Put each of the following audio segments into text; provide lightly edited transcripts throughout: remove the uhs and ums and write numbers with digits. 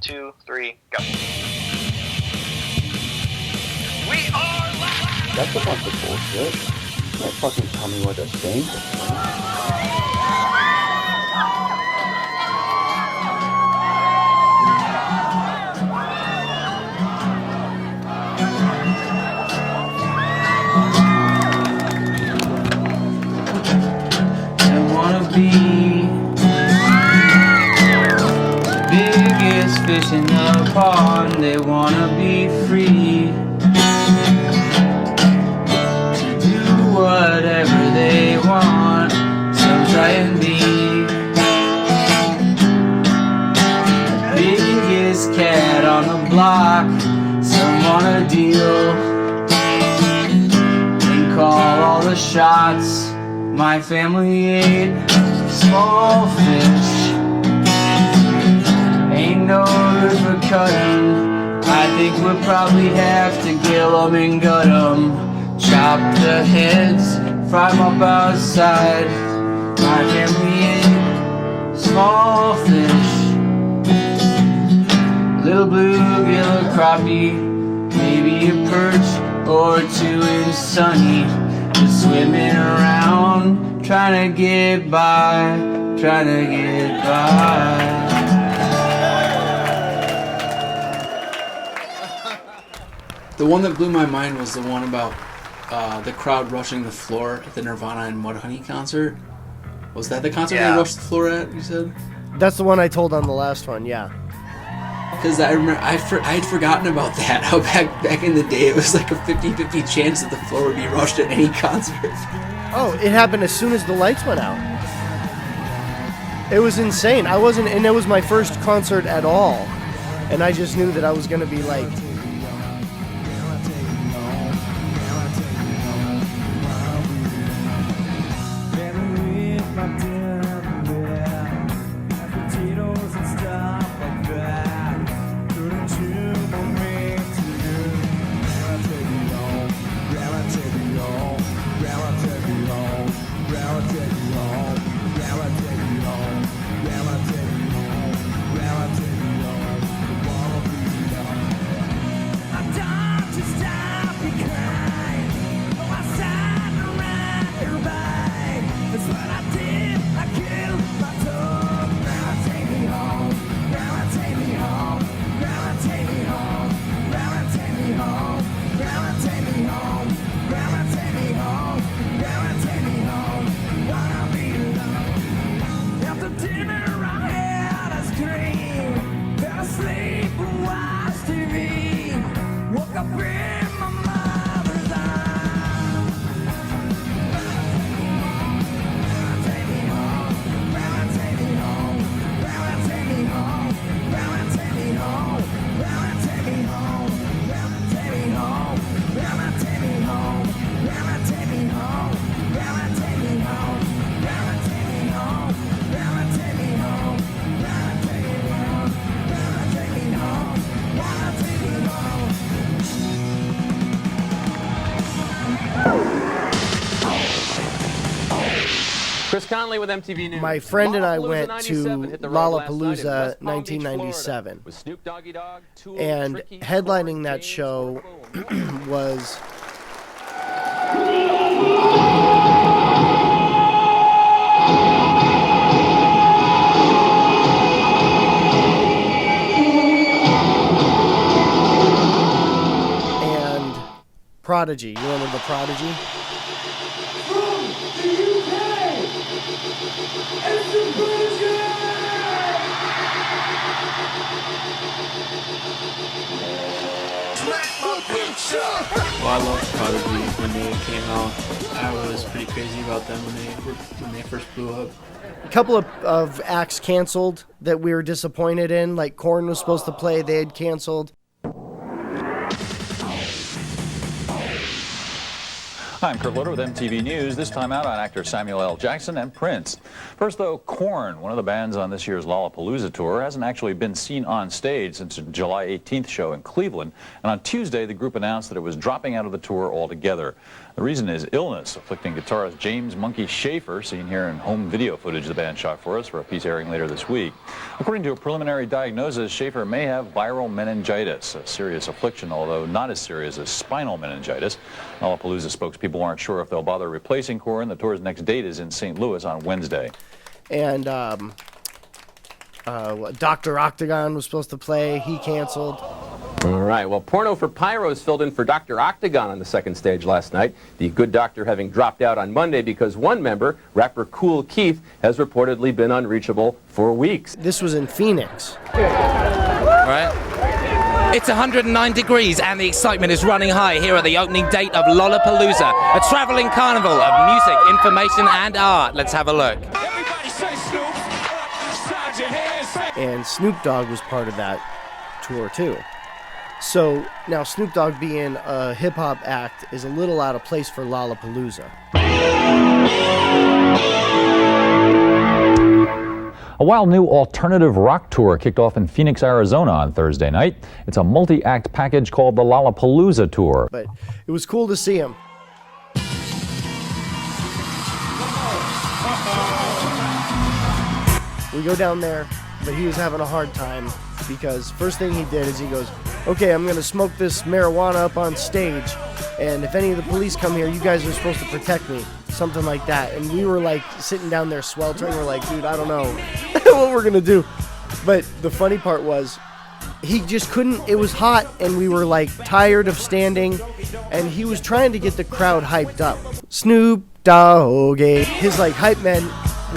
2, 3, go. We are live! That's a bunch of bullshit. You can't fucking tell me what to think. I wanna be the biggest fish in the pond. They wanna be free to do whatever they want. Some try and be the biggest cat on the block. Some wanna deal and call all the shots. My family ate small fish. Ain't no good for cutting. I think we'll probably have to kill 'em and gut 'em. Chop the heads, fry 'em up outside. My family ate small fish. Little bluegill, crappie, maybe a perch or two in sunny. Just swimming around, trying to get by, trying to get by. The one that blew my mind was the one about the crowd rushing the floor at the Nirvana and Mudhoney concert. Was that the concert they rushed the floor at, you said? That's the one I told on the last one, yeah. Because I remember I had forgotten about that. How back in the day it was like a 50-50 chance that the floor would be rushed at any concert. Oh, it happened as soon as the lights went out. It was insane. And it was my first concert at all. And I just knew that I was going to be like... With MTV News. My friend and I went to Lollapalooza 1997, with Snoop Dogg, Tool, and Tricky, headlining that show was and Prodigy. You remember the Prodigy? Well, I loved Prodigy when they came out. I was pretty crazy about them when they first blew up. A couple of acts canceled that we were disappointed in, like Korn was supposed to play, they had canceled. I'm Kurt Loder with MTV News, this time out on actor Samuel L. Jackson and Prince. First, though, Korn, one of the bands on this year's Lollapalooza tour, hasn't actually been seen on stage since a July 18th show in Cleveland. And on Tuesday, the group announced that it was dropping out of the tour altogether. The reason is illness, afflicting guitarist James Monkey Schaefer, seen here in home video footage the band shot for us for a piece airing later this week. According to a preliminary diagnosis, Schaefer may have viral meningitis, a serious affliction, although not as serious as spinal meningitis. Lollapalooza spokespeople aren't sure if they'll bother replacing Korn. The tour's next date is in St. Louis on Wednesday. And Dr. Octagon was supposed to play. He canceled. All right, well, Porno for Pyros filled in for Dr. Octagon on the second stage last night. The good doctor having dropped out on Monday because one member, rapper Kool Keith, has reportedly been unreachable for weeks. This was in Phoenix. All right. It's 109 degrees and the excitement is running high here at the opening date of Lollapalooza, a traveling carnival of music, information, and art. Let's have a look. Everybody say Snoop. Side your hands. And Snoop Dogg was part of that tour too. So now Snoop Dogg being a hip-hop act is a little out of place for Lollapalooza. A wild new alternative rock tour kicked off in Phoenix, Arizona on Thursday night. It's a multi-act package called the Lollapalooza Tour. But it was cool to see him. We go down there, but he was having a hard time because first thing he did is he goes, okay, I'm going to smoke this marijuana up on stage, and if any of the police come here, you guys are supposed to protect me. Something like that. And we were like sitting down there sweltering. We're like, dude, I don't know what we're going to do. But the funny part was he just couldn't. It was hot, and we were like tired of standing, and he was trying to get the crowd hyped up. Snoop Dogg, his like hype men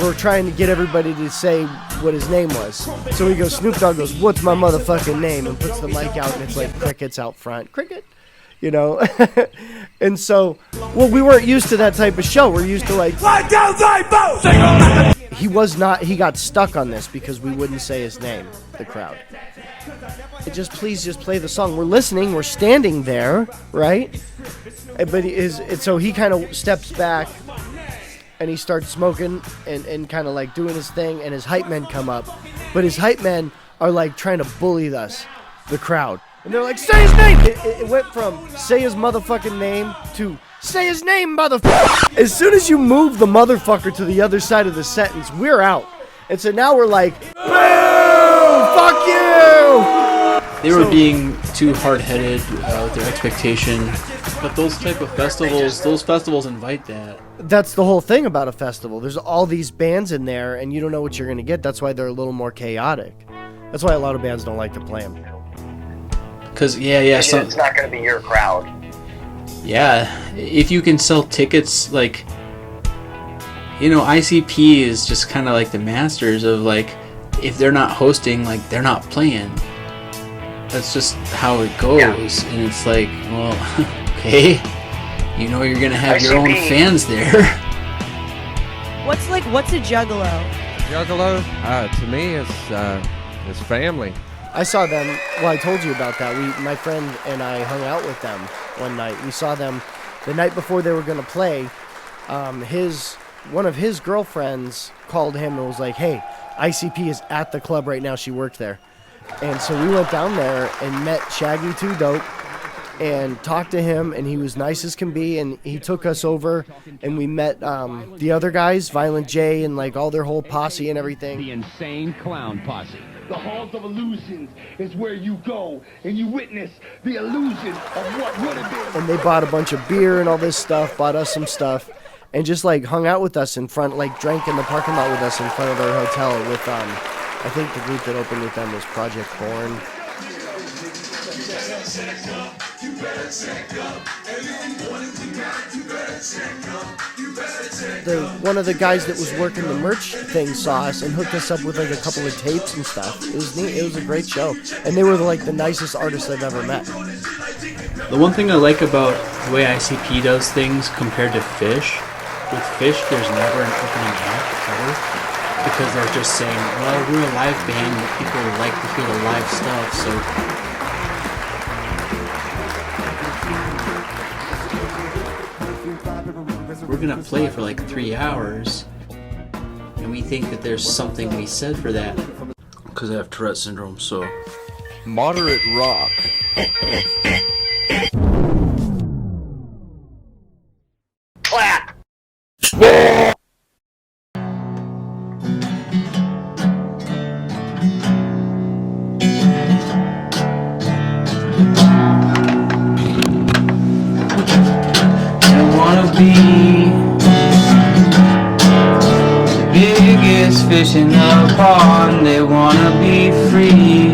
were trying to get everybody to say what his name was. So he goes, Snoop Dogg goes, what's my motherfucking name? And puts the mic out, and it's like crickets out front. Cricket, you know? And so, well, we weren't used to that type of show. We're used to like, he got stuck on this because we wouldn't say his name, the crowd. Please just play the song. We're listening, we're standing there, right? But so he kind of steps back and he starts smoking and kind of like doing his thing, and his hype men come up. But his hype men are like trying to bully us, the crowd. And they're like, say his name! It went from say his motherfucking name to say his name, motherfucker! As soon as you move the motherfucker to the other side of the sentence, we're out. And so now we're like, boo! Fuck you! They were being too hard-headed with their expectation. But those type of festivals invite that. That's the whole thing about a festival. There's all these bands in there, and you don't know what you're going to get. That's why they're a little more chaotic. That's why a lot of bands don't like to play them. Because, It's not going to be your crowd. Yeah, if you can sell tickets, like, ICP is just kind of like the masters of, like, if they're not hosting, like, they're not playing. That's just how it goes. Yeah. And it's like, well, okay, you're going to have your own fans there. What's a juggalo? Juggalo, to me, it's family. I saw them. Well, I told you about that. My friend and I hung out with them one night. We saw them the night before they were going to play. One of his girlfriends called him and was like, "Hey, ICP is at the club right now. She worked there." And so we went down there and met Shaggy 2 Dope and talked to him, and he was nice as can be, and he took us over, and we met the other guys, Violent J, and like all their whole posse and everything. The Insane Clown Posse. The Halls of Illusions is where you go and you witness the illusion of what would have been. And they bought a bunch of beer and all this stuff, bought us some stuff, and just like hung out with us in front, like drank in the parking lot with us in front of their hotel with, I think the group that opened with them was Project Born. One of the guys that was working the merch thing saw us and hooked us up with like a couple of tapes and stuff. It was neat. It was a great show, and they were like the nicest artists I've ever met. The one thing I like about the way ICP does things compared to Fish, with Fish there's never an opening act ever. Because they're just saying, well, we're a live band and people like to hear the live stuff, so we're gonna play for like 3 hours, and we think that there's something to be said for that. Because I have Tourette syndrome, so Moderate rock. be the biggest fish in the pond. They wanna be free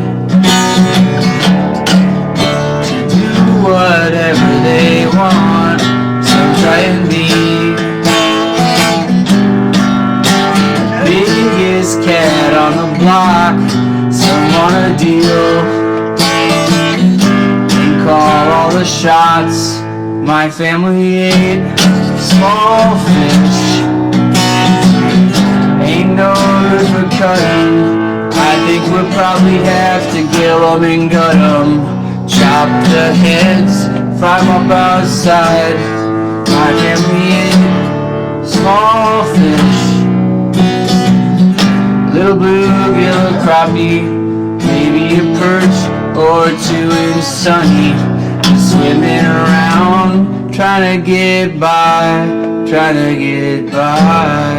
to do whatever they want. Some try and be the biggest cat on the block. Some wanna deal and call all the shots. My family ate small fish. Ain't no room for cutting. I think we'll probably have to kill 'em and gut 'em. Chop the heads, fry 'em up outside. My family ate small fish. Little bluegill, crappie, maybe a perch or two in sunny. Swimming around, trying to get by, trying to get by.